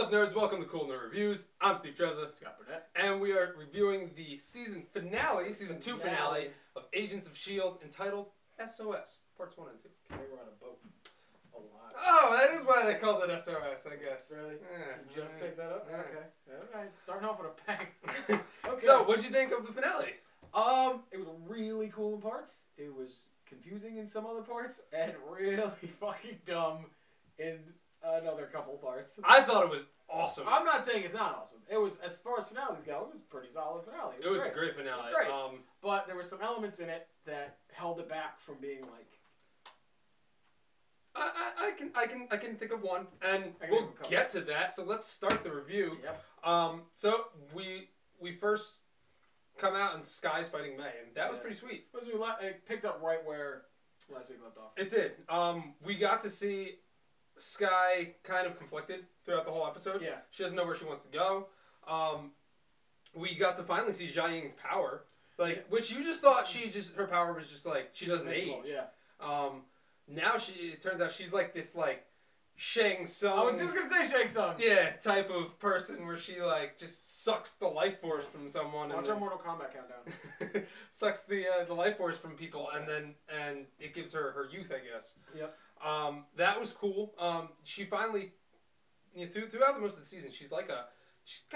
up, nerds? Welcome to Cool Nerd Reviews. I'm Steve Trezza. Scott Burnett. And we are reviewing the season finale, season 2 finale of Agents of S.H.I.E.L.D. entitled S.O.S. Parts 1 and 2. They were on a boat. A lot. Oh, that is why they called it S.O.S, I guess. Really? Yeah, You just picked that up? Yeah. Okay. Alright. Starting off with a bang. Okay. So, what'd you think of the finale? It was really cool in parts. It was confusing in some other parts, and really fucking dumb in another couple parts. I thought it was awesome. I'm not saying it's not awesome. It was, as far as finales go, it was a pretty solid finale. It was a great finale. It was great. But there were some elements in it that held it back from being like. I can think of one, and we'll get to that. So let's start the review. Yep. So we first come out and Sky's fighting Mae, and that was pretty sweet. It picked up right where last week left off. It did. We got to see Sky kind of conflicted throughout the whole episode. Yeah. She doesn't know where she wants to go. We got to finally see Jiaying's power, which you just thought her power was just like she doesn't age. Yeah. Now it turns out she's like this Shang Tsung. I was just gonna say Shang Tsung. Yeah, type of person where she just sucks the life force from someone. Watch our Mortal Kombat countdown. Sucks the life force from people, and it gives her youth, I guess. Yep. That was cool. She finally, throughout the most of the season, she's kind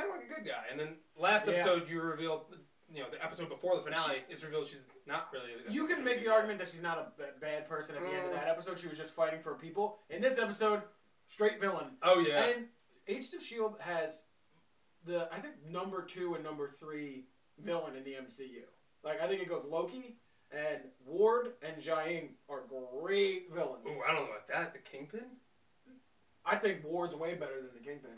of like a good guy. And then last episode, you revealed, the episode before the finale, it's revealed she's not really. You can make the argument that she's not a bad person at the end of that episode. She was just fighting for people. In this episode, straight villain. Oh yeah. And Agents of S.H.I.E.L.D. has I think number 2 and number 3 villain in the MCU. I think it goes Loki and Ward and Jiaying are great villains. Ooh, I don't know about that. The Kingpin? I think Ward's way better than the Kingpin.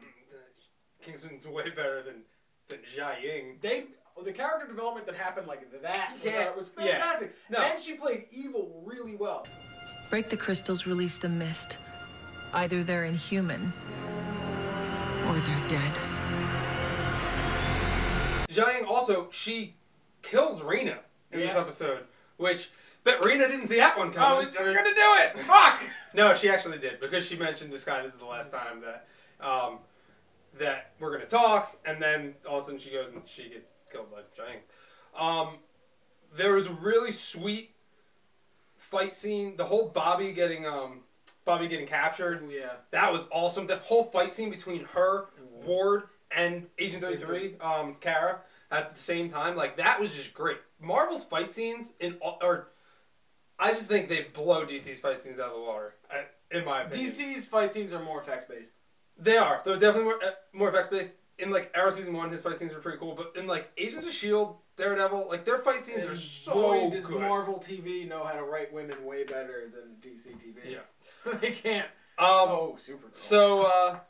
Kingpin's way better than Jiaying. The character development that happened was fantastic. Yeah. No. And she played evil really well. Break the crystals, release the mist. Either they're inhuman, or they're dead. Jiaying also, she kills Rena in this episode, but Rena didn't see that one coming. I was just gonna do it! Fuck! No, she actually did, because she mentioned this is the last time that we're gonna talk, and then all of a sudden she goes and she gets killed by Jiaying. There was a really sweet fight scene. The whole Bobbi getting captured. Yeah. That was awesome. The whole fight scene between her, Ward, and Agent 33, Kara, at the same time, that was just great. Marvel's fight scenes I just think they blow DC's fight scenes out of the water, in my opinion. DC's fight scenes are more effects based. They are. They're definitely more effects based. In Arrow season 1, his fight scenes were pretty cool, but in Agents of S.H.I.E.L.D., Daredevil, their fight scenes are so boy, does good. Marvel TV know how to write women way better than DC TV. Yeah. They can't. Super So cool.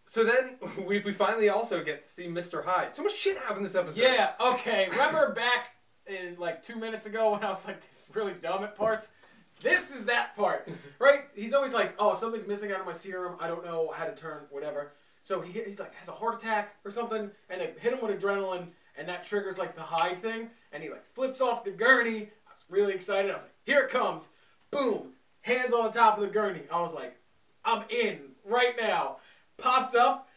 so then we finally also get to see Mr. Hyde. So much shit happened this episode. Yeah, okay. Remember back in 2 minutes ago when I was like, this is really dumb at parts? This is that part, right? He's always like, oh, something's missing out of my serum. I don't know how to turn whatever. So he's has a heart attack or something, and they hit him with adrenaline, and that triggers the Hyde thing, and he flips off the gurney. I was really excited. I was like, here it comes. Boom. Hands on the top of the gurney. I was like, I'm in right now. Pops up.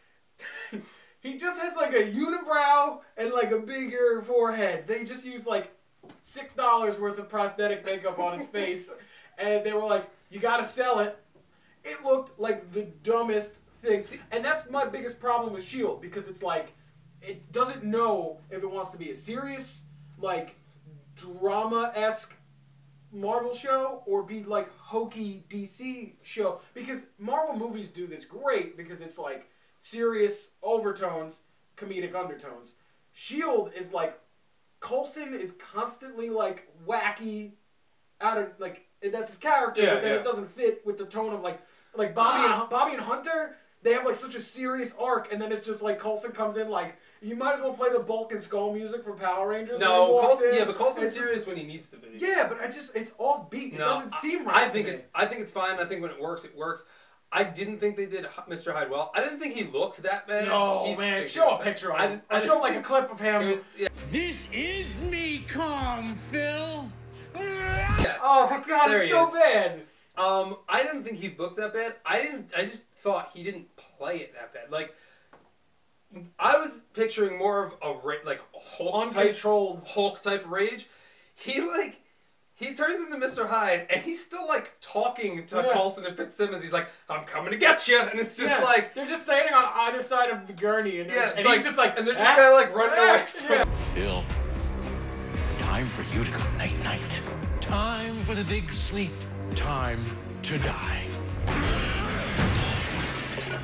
He just has a unibrow and a bigger forehead. They just used $6 worth of prosthetic makeup on his face. And they were like, you gotta sell it. It looked like the dumbest thing. And that's my biggest problem with S.H.I.E.L.D. because it's it doesn't know if it wants to be a serious, drama-esque Marvel show or be hokey DC show. Because Marvel movies do this great because it's serious overtones, comedic undertones. S.H.I.E.L.D. is Coulson is constantly wacky, out of that's his character, but then it doesn't fit with the tone of Bobbi and Hunter. They have such a serious arc, and then it's just Coulson comes in you might as well play the Bulk and Skull music from Power Rangers. No, but Coulson's serious when he needs to be. Yeah, but it's offbeat. It doesn't seem right. I think it's fine. I think when it works, it works. I didn't think they did Mr. Hyde well. I didn't think he looked that bad. No, man. Show a picture of him. I show a clip of him. This is me, Kong, Phil. Yeah. Oh my God, it's so bad. I didn't think he looked that bad. I just thought he didn't play it that bad. Like, I was picturing more of a uncontrolled Hulk type rage. He turns into Mr. Hyde, and he's still like talking to Coulson and Fitzsimmons. He's like, "I'm coming to get you," and it's just like they're just standing on either side of the gurney, and, and like, he's just like, and they're just kind of like running away from him. Phil, time for you to go night night. Time for the big sleep. Time to die.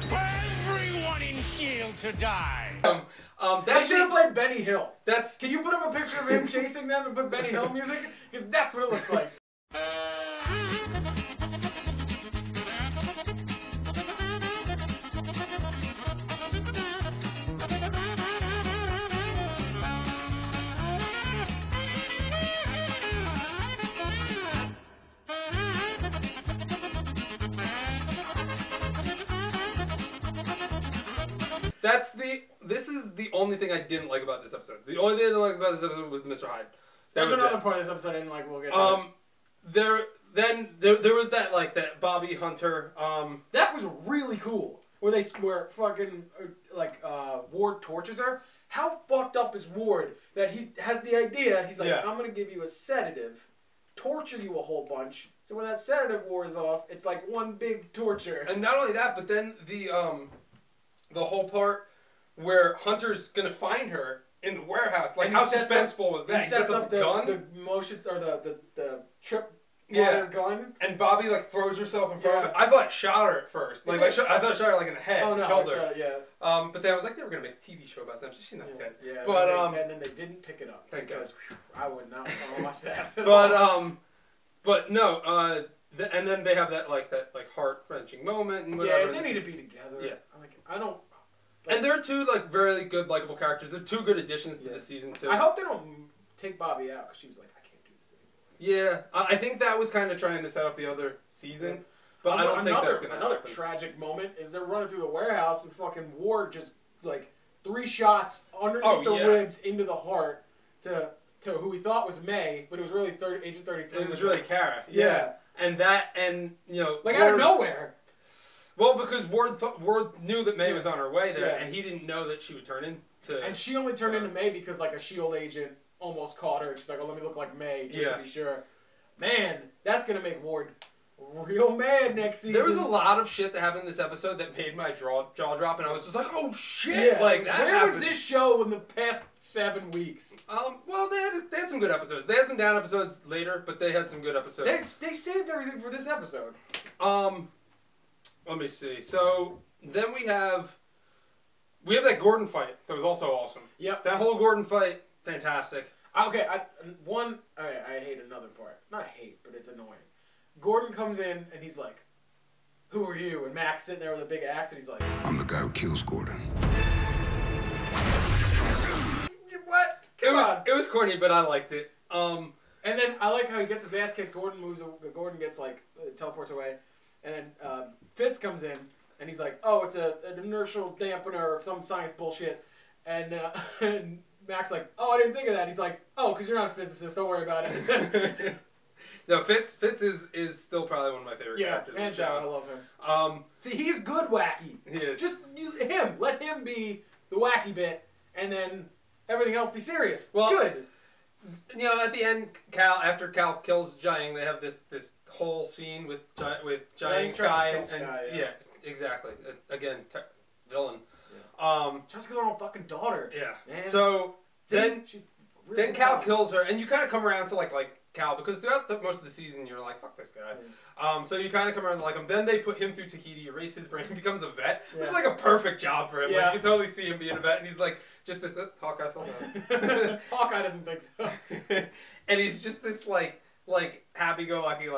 For everyone in S.H.I.E.L.D. to die. They should have played Benny Hill. Can you put up a picture of him chasing them and put Benny Hill music? Because that's what it looks like. This is the only thing I didn't like about this episode. The only thing I didn't like about this episode was the Mr. Hyde. There's another part of this episode I didn't like. We'll get to there was that that Bobbi Hunter. That was really cool. Where fucking Ward tortures her. How fucked up is Ward that he has the idea? He's like, I'm gonna give you a sedative, torture you a whole bunch. So when that sedative wears off, it's like one big torture. And not only that, but then the whole part where Hunter's gonna find her in the warehouse, like how suspenseful was that? He sets up the gun, the motions or the trip gun, and Bobbi like throws herself in front of it. I thought shot her at first, I thought shot her like in the head, killed her. But then I was like, they were gonna make a TV show about them. She's not dead. Yeah, but and then they didn't pick it up because I would not want to watch that. But no, and then they have that heart wrenching moment and whatever. Yeah, they need to be together. Yeah, I don't. And they're two very good, likable characters. They're two good additions to the season too. I hope they don't take Bobbi out because she was like, I can't do this anymore. Yeah, I think that was kind of trying to set up the other season, but I don't think that's gonna happen. Another tragic moment is they're running through the warehouse and fucking Ward just 3 shots underneath the ribs into the heart to who we thought was Mae, but it was really Agent 33. It was really Kara. Yeah. And out of nowhere. Well, because Ward knew that Mae was on her way there, and he didn't know that she would turn into. And she only turned into Mae because a S.H.I.E.L.D. agent almost caught her. She's like, "Oh, let me look like Mae just to be sure." Man, that's gonna make Ward real mad next season. There was a lot of shit that happened in this episode that made my jaw drop, and I was just like, "Oh shit!" Yeah. Like that. Where was this show in the past 7 weeks? Well, they had some good episodes. They had some down episodes later, but they had some good episodes. They saved everything for this episode. Let me see. So then we have that Gordon fight that was also awesome. Yep. That whole Gordon fight, fantastic. Okay, I hate another part. Not hate, but it's annoying. Gordon comes in and he's like, "Who are you?" And Mac's sitting there with a big axe and he's like, "I'm the guy who kills Gordon." What? It was corny, but I liked it. And then I like how he gets his ass kicked. Gordon gets teleports away. And then Fitz comes in, and he's like, "Oh, it's an inertial dampener or some science bullshit." And Mac's like, "Oh, I didn't think of that." He's like, "Oh, because you're not a physicist. Don't worry about it." No, Fitz is still probably one of my favorite characters. Yeah, hands down, I love him. See, he's good wacky. He is. Just him. Let him be the wacky bit, and then everything else be serious. Well, good. At the end, After Cal kills Jiaying, they have this whole scene with Jiaying, Sky, and exactly. Again, villain. Yeah. Just her own fucking daughter. Yeah. Man. So then Cal kills her, and you kind of come around to like Cal because throughout most of the season you're like, fuck this guy. So you kind of come around to like him. Then they put him through Tahiti, erase his brain, becomes a vet, which is like a perfect job for him. Yeah. Like you can totally see him being a vet, and he's like just this Hawkeye fell down. Hawkeye doesn't think so. And he's just this like happy-go-lucky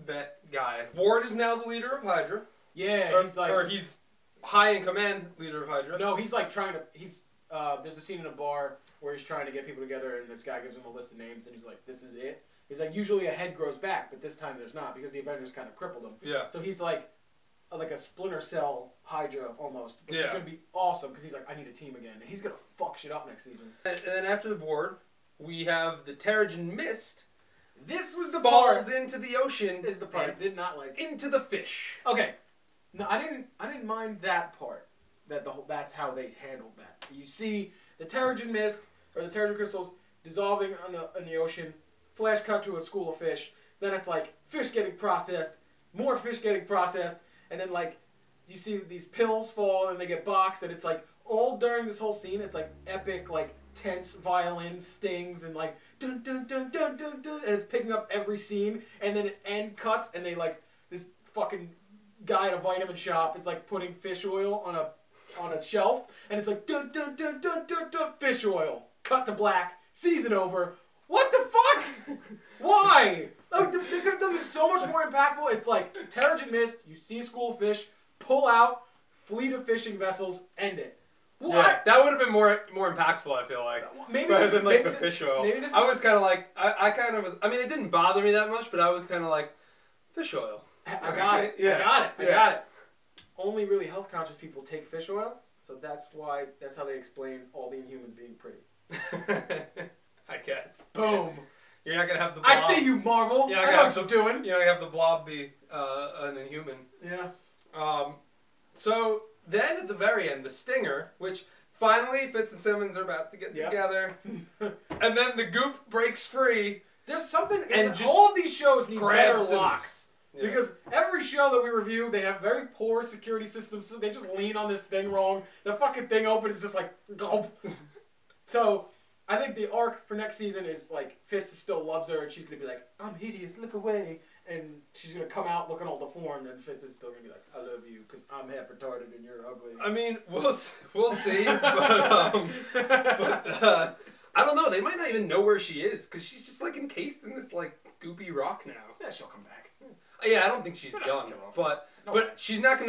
vet guy. Ward is now the leader of Hydra. Yeah, he's high in command leader of Hydra. No, he's like trying to. There's a scene in a bar where he's trying to get people together, and this guy gives him a list of names, and he's like, "This is it." He's like, "Usually a head grows back, but this time there's not because the Avengers kind of crippled him." Yeah. So he's like a Splinter Cell Hydra almost, which is gonna be awesome because he's like, "I need a team again," and he's gonna fuck shit up next season. And then after the board, we have the Terrigen Mist, This was the falls part. into the ocean. Is the part I did not like. Into the fish. Okay, no, I didn't mind that part. That's how they handled that. You see the Terrigen mist or the Terrigen crystals dissolving in the ocean. Flash cut to a school of fish. Then it's like fish getting processed, more fish getting processed, and then like you see these pills fall and they get boxed, and it's like all during this whole scene. It's like epic, like tense violin stings and like dun dun dun dun dun dun, and it's picking up every scene. And then it end cuts, and they like this fucking guy at a vitamin shop is like putting fish oil on a shelf, and it's like dun dun dun dun dun dun fish oil. Cut to black. Season over. What the fuck? Why? Like, they could have done this so much more impactful. It's like Terrigen mist. You see a school of fish, pull out, fleet of fishing vessels, end it. What? Yeah, that would have been more impactful. I feel like maybe rather this, than like maybe the fish oil. Maybe this I was kind of like I kind of was. I mean, it didn't bother me that much, but I was kind of like fish oil. I got it. Yeah. I got it. I Yeah. got it. Only really health conscious people take fish oil, so that's how they explain all the Inhumans being pretty. I guess. Boom. You're not gonna have the blob. I see you, Marvel. You're I not know gonna what have you're doing. You're not gonna have the blob be an Inhuman. Yeah. So then at the very end, the stinger, which finally Fitz and Simmons are about to get Yep. together, and then the goop breaks free. There's something, And and just all of these shows need grab better Simmons. locks. Yeah. Because every show that we review, they have very poor security systems. So they just lean on this thing wrong. The fucking thing opens, it's just like, gulp. So I think the arc for next season is like Fitz still loves her, and she's gonna be like, "I'm hideous, slip away," and she's gonna come out looking all deformed, and Fitz is still gonna be like, "I love you because I'm half retarded and you're ugly." I mean, we'll see, but I don't know. They might not even know where she is because she's just like encased in this like goopy rock now. Yeah, she'll come back. Yeah, I don't think she's They're not done, gonna kill her. but No but way. she's not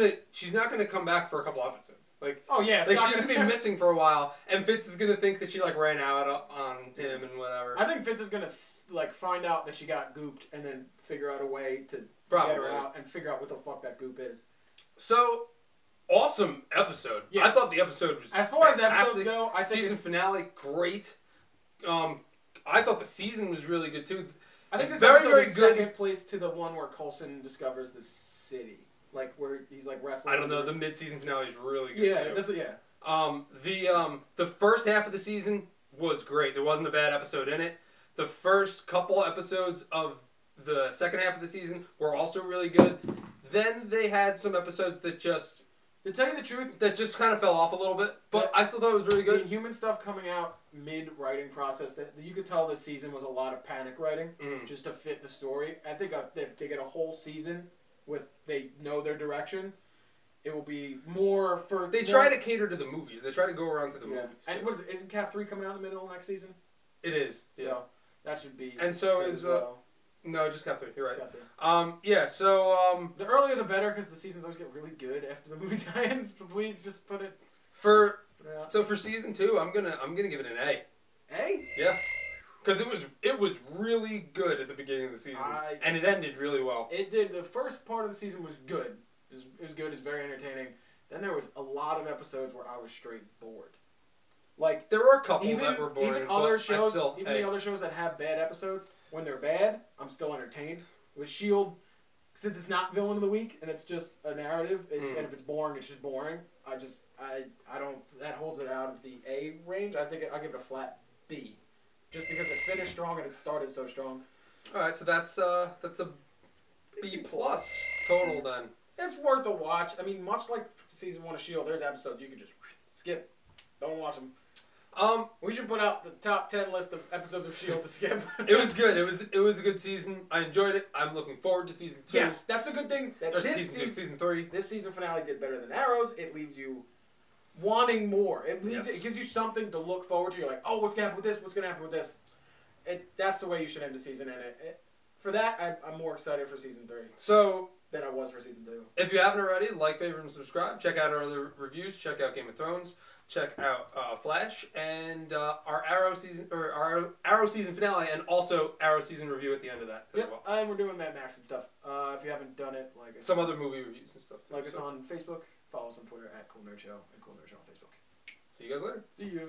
gonna come back for a couple episodes. Like Oh yeah, it's like not she's gonna be missing for a while, and Fitz is gonna think that she like ran out on him and whatever. I think Fitz is gonna like find out that she got gooped and then figure out a way to Probably. get her out and figure out what the fuck that goop is. So awesome episode. Yeah. I thought the episode was As far as fantastic. episodes go, I think season it's- finale great. I thought the season was really good too. I think It's this episode very is good. second place to the one where Coulson discovers the city, like where he's like wrestling. I don't know. The mid-season finale is really good yeah, too. that's yeah. The first half of the season was great. There wasn't a bad episode in it. The first couple episodes of the second half of the season were also really good. Then they had some episodes that just To tell you the truth, kind of fell off a little bit, but I still thought it was really the good. Inhuman stuff coming out mid-writing process, that you could tell this season was a lot of panic writing Mm. just to fit the story. I think if they get a whole season with they know their direction, it will be more for. They try to cater to the movies. They try to go around to the Yeah. movies. And too. what is it? Isn't Cap 3 coming out in the middle of next season? It is. Yeah. So that should be. And so good is as well. no, just Cap 3. You're right. Cap 3. Yeah. So The earlier the better, because the seasons always get really good after the movie tie-ins. But please just put it for out. so for season 2, I'm gonna give it an A. Hey. Yeah. Because it was really good at the beginning of the season, and it ended really well. It did. The first part of the season was good. It was good. It was very entertaining. Then there was a lot of episodes where I was straight bored. Like There were a couple even that were boring, even but other I shows, still, even hey, the other shows that have bad episodes, when they're bad, I'm still entertained. With S.H.I.E.L.D., since it's not villain of the week and it's just a narrative, and if it's boring, it's just boring. I don't. That holds it out of the A range. I think I'll give it a flat B, just because it finished strong and it started so strong. All right, so that's a B plus total then. It's worth a watch. I mean, much like season 1 of S.H.I.E.L.D., there's episodes you can just skip. Don't watch them. We should put out the top 10 list of episodes of S.H.I.E.L.D. to skip. It was good. It was a good season. I enjoyed it. I'm looking forward to season 2. Yes, that's a good thing. That Or this season 2, season 3. This season finale did better than Arrow's. It leaves you wanting more. It gives you something to look forward to. You're like, oh, what's gonna happen with this? What's gonna happen with this? That's the way you should end the season. And for that, I'm more excited for season 3 So than I was for season 2. if you haven't already, like, favorite, and subscribe. Check out our other reviews. Check out Game of Thrones. Check out Flash and our Arrow season finale, and also Arrow season review at the end of that as well. And we're doing Mad Max and stuff. If you haven't done it, like Some other movie reviews and stuff too. like us on Facebook, follow us on Twitter at Cool Nerd Show and Cool Nerd Show on Facebook. See you guys later. See you.